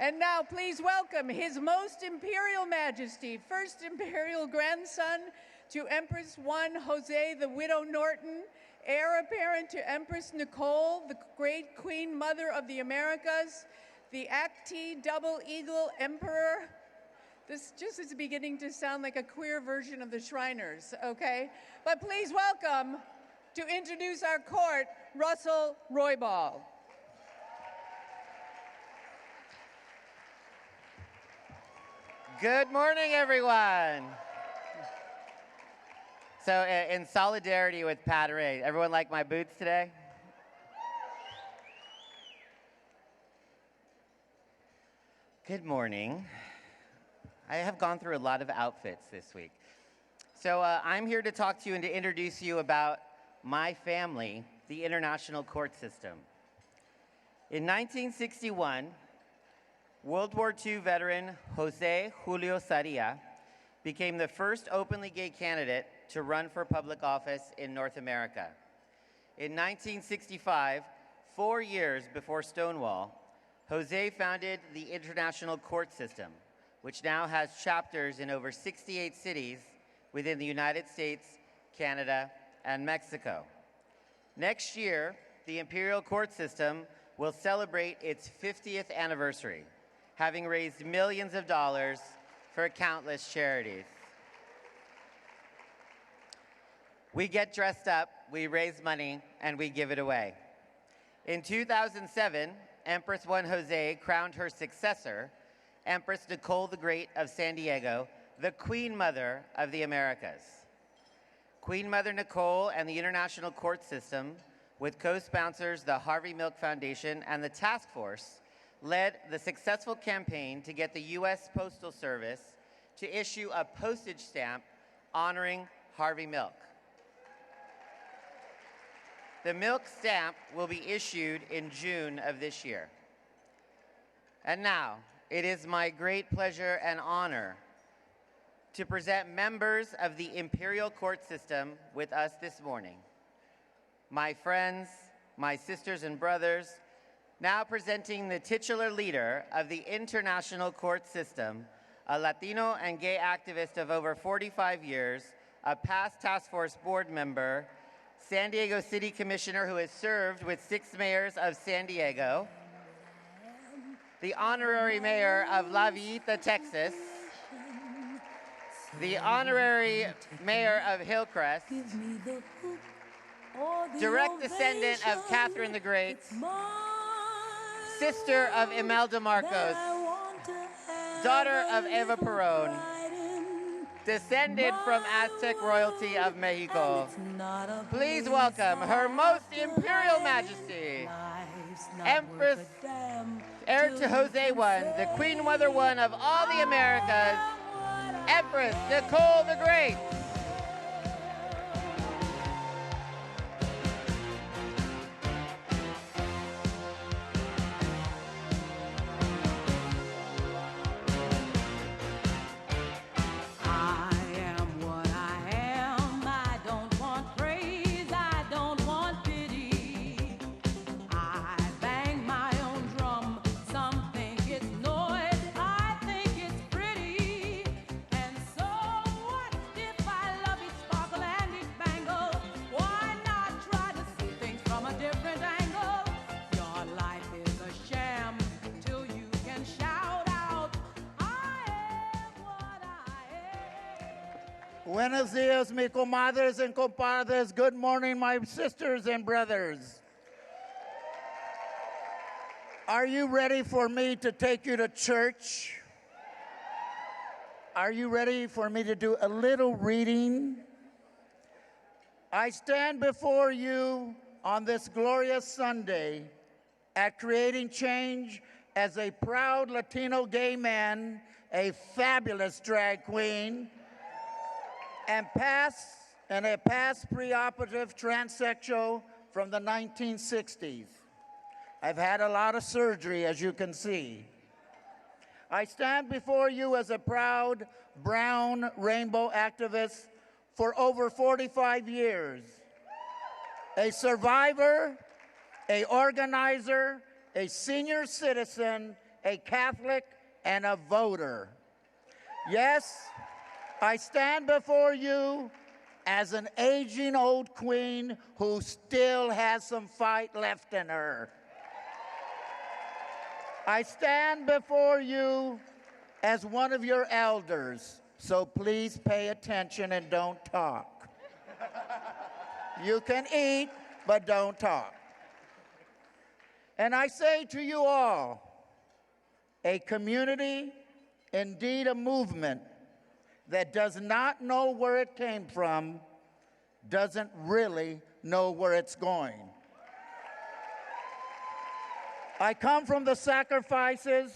And now please welcome His Most Imperial Majesty, First Imperial Grandson to Empress I Jose, the Widow Norton, heir apparent to Empress Nicole, the great Queen Mother of the Americas, the Acti Double Eagle Emperor. This just is beginning to sound like a queer version of the Shriners, okay? But please welcome, to introduce our court, Russell Roybal. Good morning, everyone. So in solidarity with Pateray, everyone like my boots today? Good morning. I have gone through a lot of outfits this week. So I'm here to talk to you and to introduce you about my family, the international court system. In 1961, World War II veteran Jose Julio Sarria became the first openly gay candidate to run for public office in North America. In 1965, 4 years before Stonewall, Jose founded the International Court System, which now has chapters in over 68 cities within the United States, Canada, and Mexico. Next year, the Imperial Court System will celebrate its 50th anniversary, having raised millions of dollars for countless charities. We get dressed up, we raise money, and we give it away. In 2007, Empress I Jose crowned her successor, Empress Nicole the Great of San Diego, the Queen Mother of the Americas. Queen Mother Nicole and the International Court System, with co-sponsors the Harvey Milk Foundation and the Task Force, led the successful campaign to get the U.S. Postal Service to issue a postage stamp honoring Harvey Milk. The milk stamp will be issued in June of this year. And now, it is my great pleasure and honor to present members of the Imperial Court System with us this morning. My friends, my sisters and brothers, now presenting the titular leader of the International Court System, a Latino and gay activist of over 45 years, a past task force board member, San Diego City Commissioner who has served with 6 mayors of San Diego, the honorary mayor of La Villita, Texas, the honorary mayor of Hillcrest, direct descendant of Catherine the Great, sister of Imelda Marcos, daughter of Eva Perón, descended from Aztec royalty of Mexico. Please welcome Her Most Imperial Majesty, Empress heir to Jose I, the Queen Mother I of all the Americas, Empress Nicole the Great. Buenos dias, mi comadres and compadres. Good morning, my sisters and brothers. Are you ready for me to take you to church? Are you ready for me to do a little reading? I stand before you on this glorious Sunday at Creating Change as a proud Latino gay man, a fabulous drag queen, and a past preoperative transsexual from the 1960s. I've had a lot of surgery, as you can see. I stand before you as a proud brown rainbow activist for over 45 years. A survivor, a organizer, a senior citizen, a Catholic, and a voter. Yes, I stand before you as an aging old queen who still has some fight left in her. I stand before you as one of your elders, so please pay attention and don't talk. You can eat, but don't talk. And I say to you all, a community, indeed a movement, that does not know where it came from doesn't really know where it's going. I come from the sacrifices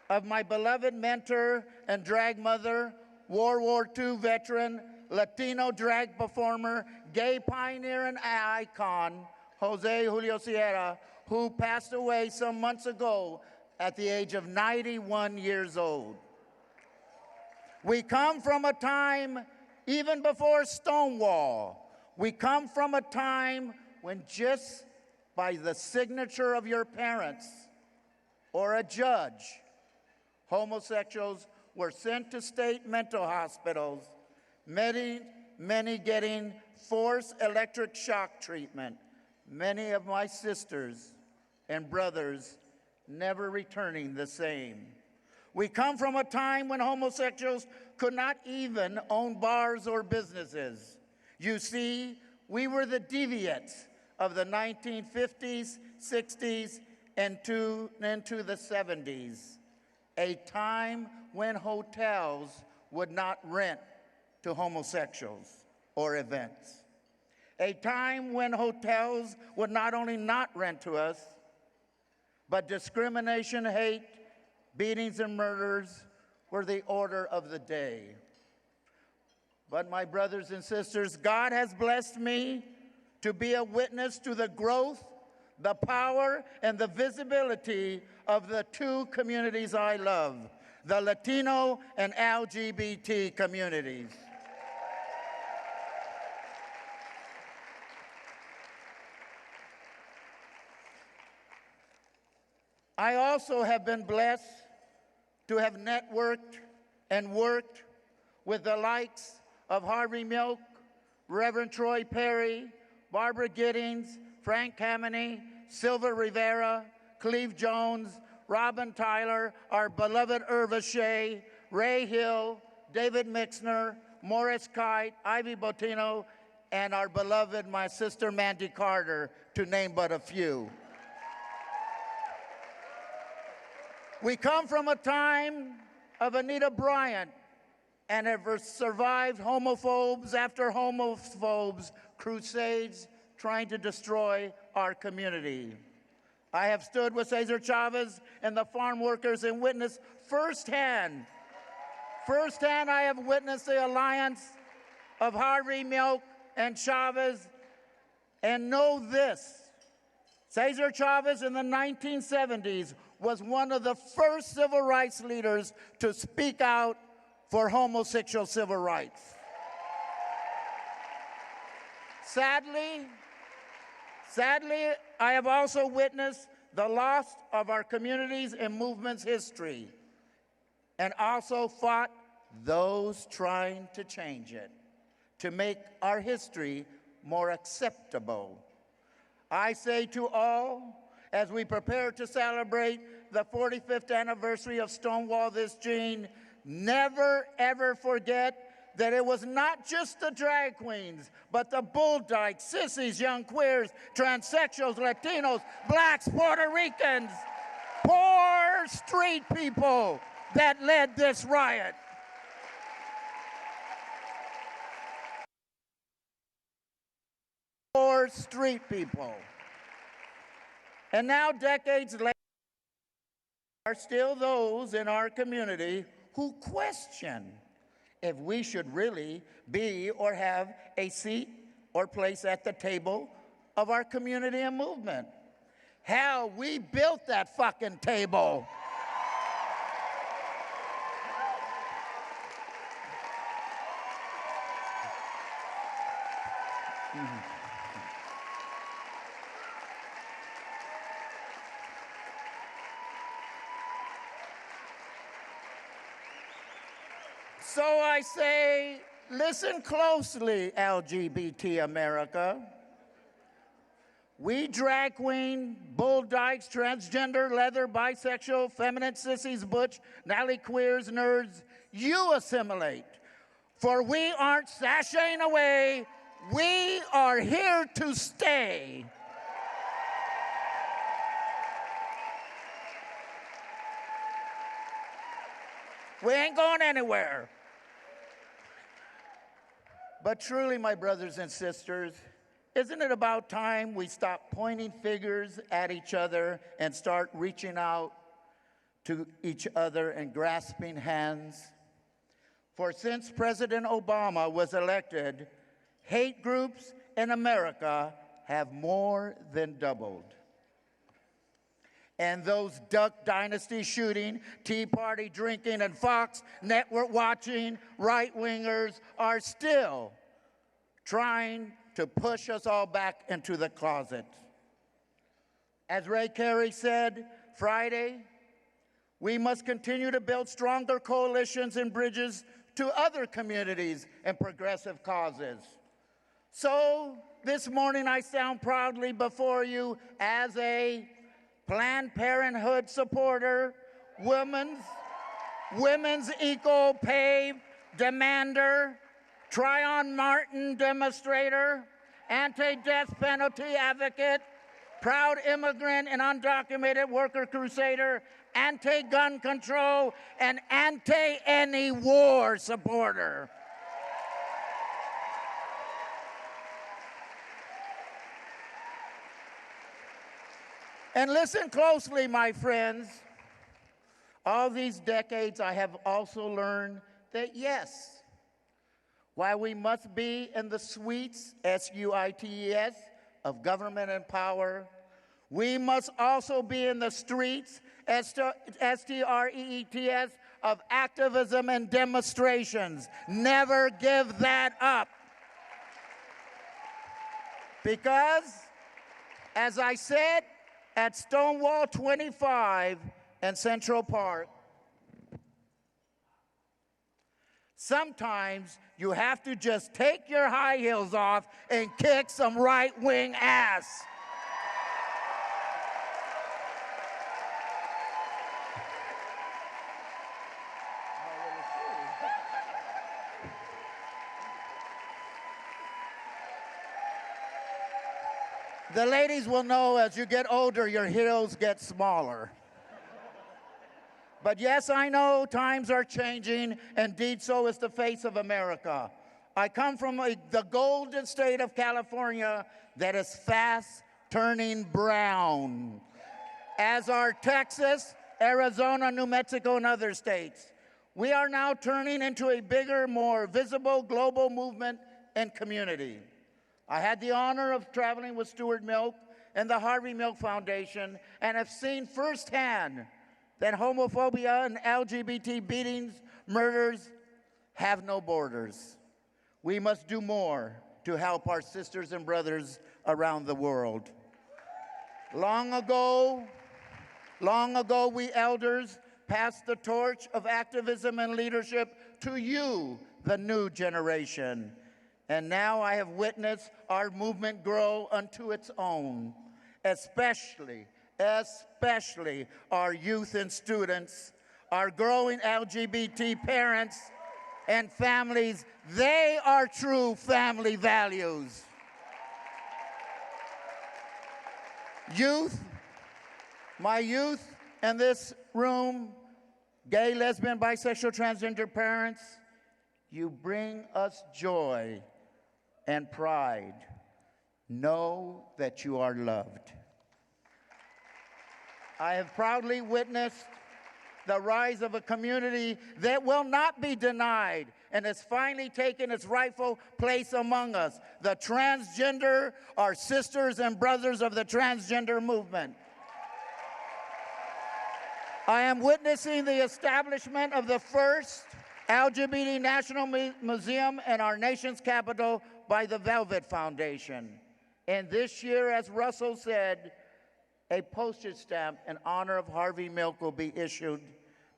of my beloved mentor and drag mother, World War II veteran, Latino drag performer, gay pioneer and icon, Jose Julio Sierra, who passed away some months ago at the age of 91 years old. We come from a time even before Stonewall. We come from a time when just by the signature of your parents or a judge, homosexuals were sent to state mental hospitals, many getting forced electric shock treatment, many of my sisters and brothers never returning the same. We come from a time when homosexuals could not even own bars or businesses. You see, we were the deviates of the 1950s, 60s, and into the 70s, a time when hotels would not rent to homosexuals or events, a time when hotels would not only not rent to us, but discrimination, hate, beatings, and murders were the order of the day. But my brothers and sisters, God has blessed me to be a witness to the growth, the power, and the visibility of the two communities I love, the Latino and LGBT communities. I also have been blessed to have networked and worked with the likes of Harvey Milk, Reverend Troy Perry, Barbara Giddings, Frank Kameny, Silva Rivera, Cleve Jones, Robin Tyler, our beloved Irva Shea, Ray Hill, David Mixner, Morris Kite, Ivy Botino, and our beloved, my sister Mandy Carter, to name but a few. We come from a time of Anita Bryant and have survived homophobes after homophobes crusades trying to destroy our community. I have stood with Cesar Chavez and the farm workers and witnessed firsthand I have witnessed the alliance of Harvey Milk and Chavez, and know this, Cesar Chavez in the 1970s was one of the first civil rights leaders to speak out for homosexual civil rights. Sadly, I have also witnessed the loss of our communities and movements' history, and also fought those trying to change it, to make our history more acceptable. I say to all, as we prepare to celebrate the 45th anniversary of Stonewall this June, never ever forget that it was not just the drag queens, but the bull dykes, sissies, young queers, transsexuals, Latinos, blacks, Puerto Ricans, poor street people that led this riot. Poor street people. And now, decades later, there are still those in our community who question if we should really be or have a seat or place at the table of our community and movement. Hell, we built that fucking table. So I say, listen closely, LGBT America. We drag queen, bull dykes, transgender, leather, bisexual, feminine, sissies, butch, nally queers, nerds, you assimilate. For we aren't sashaying away, we are here to stay. We ain't going anywhere. But truly, my brothers and sisters, isn't it about time we stop pointing fingers at each other and start reaching out to each other and grasping hands? For since President Obama was elected, hate groups in America have more than doubled. And those Duck Dynasty shooting, Tea Party drinking, and Fox Network watching right-wingers are still trying to push us all back into the closet. As Ray Carey said Friday, we must continue to build stronger coalitions and bridges to other communities and progressive causes. So this morning I stand proudly before you as a Planned Parenthood supporter, women's equal pay demander, Trayvon Martin demonstrator, anti-death penalty advocate, proud immigrant and undocumented worker crusader, anti-gun control, and anti-any war supporter. And listen closely, my friends. All these decades, I have also learned that yes, while we must be in the suites, S-U-I-T-E-S, of government and power, we must also be in the streets, S-T-R-E-E-T-S, of activism and demonstrations. Never give that up. Because, as I said, at Stonewall 25 in Central Park, sometimes you have to just take your high heels off and kick some right-wing ass. The ladies will know as you get older, your heels get smaller. But yes, I know times are changing. Indeed, so is the face of America. I come from the golden state of California that is fast turning brown, as are Texas, Arizona, New Mexico, and other states. We are now turning into a bigger, more visible global movement and community. I had the honor of traveling with Stuart Milk and the Harvey Milk Foundation and have seen firsthand that homophobia and LGBT beatings, murders have no borders. We must do more to help our sisters and brothers around the world. Long ago, we elders passed the torch of activism and leadership to you, the new generation. And now I have witnessed our movement grow unto its own, especially our youth and students, our growing LGBT parents and families. They are true family values. Youth, my youth in this room, gay, lesbian, bisexual, transgender parents, you bring us joy and pride. Know that you are loved. I have proudly witnessed the rise of a community that will not be denied and has finally taken its rightful place among us. The transgender are sisters and brothers of the transgender movement. I am witnessing the establishment of the first LGBT National Museum in our nation's capital by the Velvet Foundation. And this year, as Russell said, a postage stamp in honor of Harvey Milk will be issued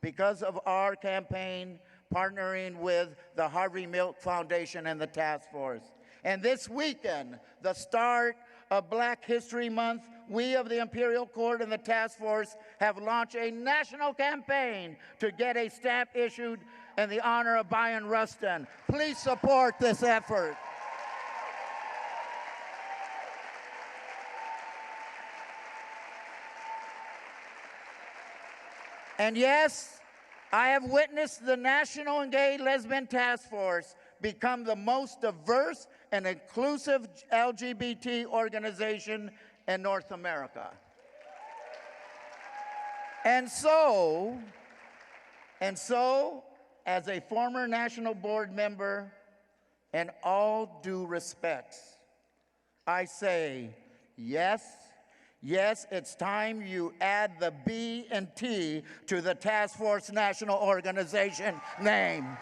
because of our campaign partnering with the Harvey Milk Foundation and the task force. And this weekend, the start of Black History Month, we of the Imperial Court and the task force have launched a national campaign to get a stamp issued in the honor of Bayard Rustin. Please support this effort. And yes, I have witnessed the National and Gay Lesbian Task Force become the most diverse and inclusive LGBT organization in North America. And so, as a former national board member, in all due respects, I say, yes, it's time you add the B and T to the Task Force National Organization name.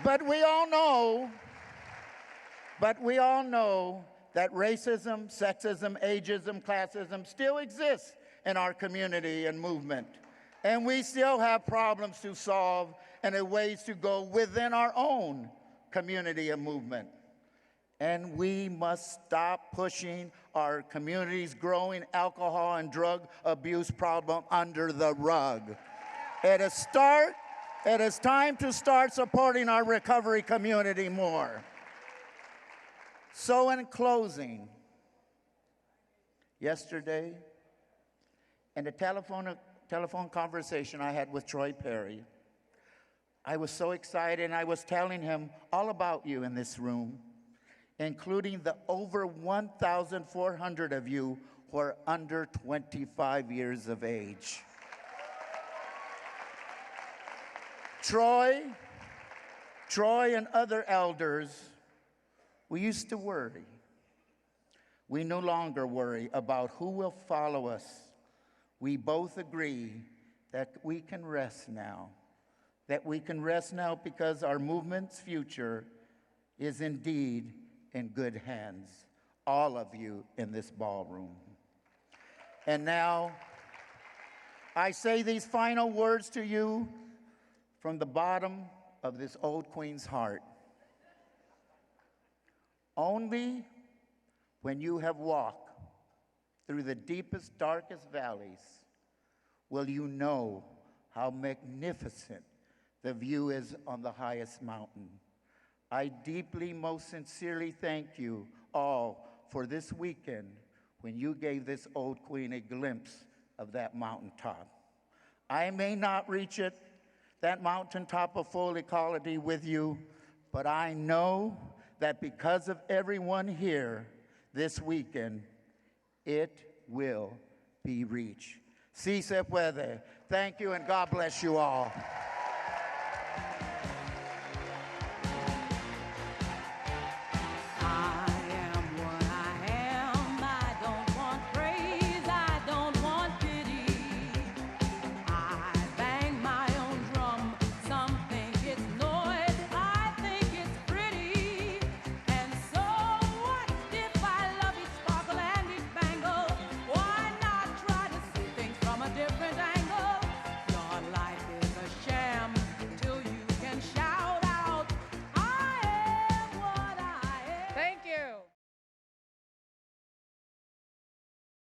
But we all know that racism, sexism, ageism, classism still exists in our community and movement. And we still have problems to solve and ways to go within our own community and movement. And we must stop pushing our community's growing alcohol and drug abuse problem under the rug. It is time to start supporting our recovery community more. So in closing, yesterday, in a telephone conversation I had with Troy Perry, I was so excited, and I was telling him all about you in this room, including the over 1,400 of you who are under 25 years of age. Troy and other elders, we used to worry. We no longer worry about who will follow us. We both agree that we can rest now. That we can rest now because our movement's future is indeed in good hands. All of you in this ballroom. And now, I say these final words to you from the bottom of this old queen's heart. Only when you have walked through the deepest, darkest valleys will you know how magnificent the view is on the highest mountain. I deeply, most sincerely thank you all for this weekend when you gave this old queen a glimpse of that mountaintop. I may not reach it, that mountaintop of full equality with you, but I know that because of everyone here this weekend, it will be reached. Si se puede. Thank you, and God bless you all.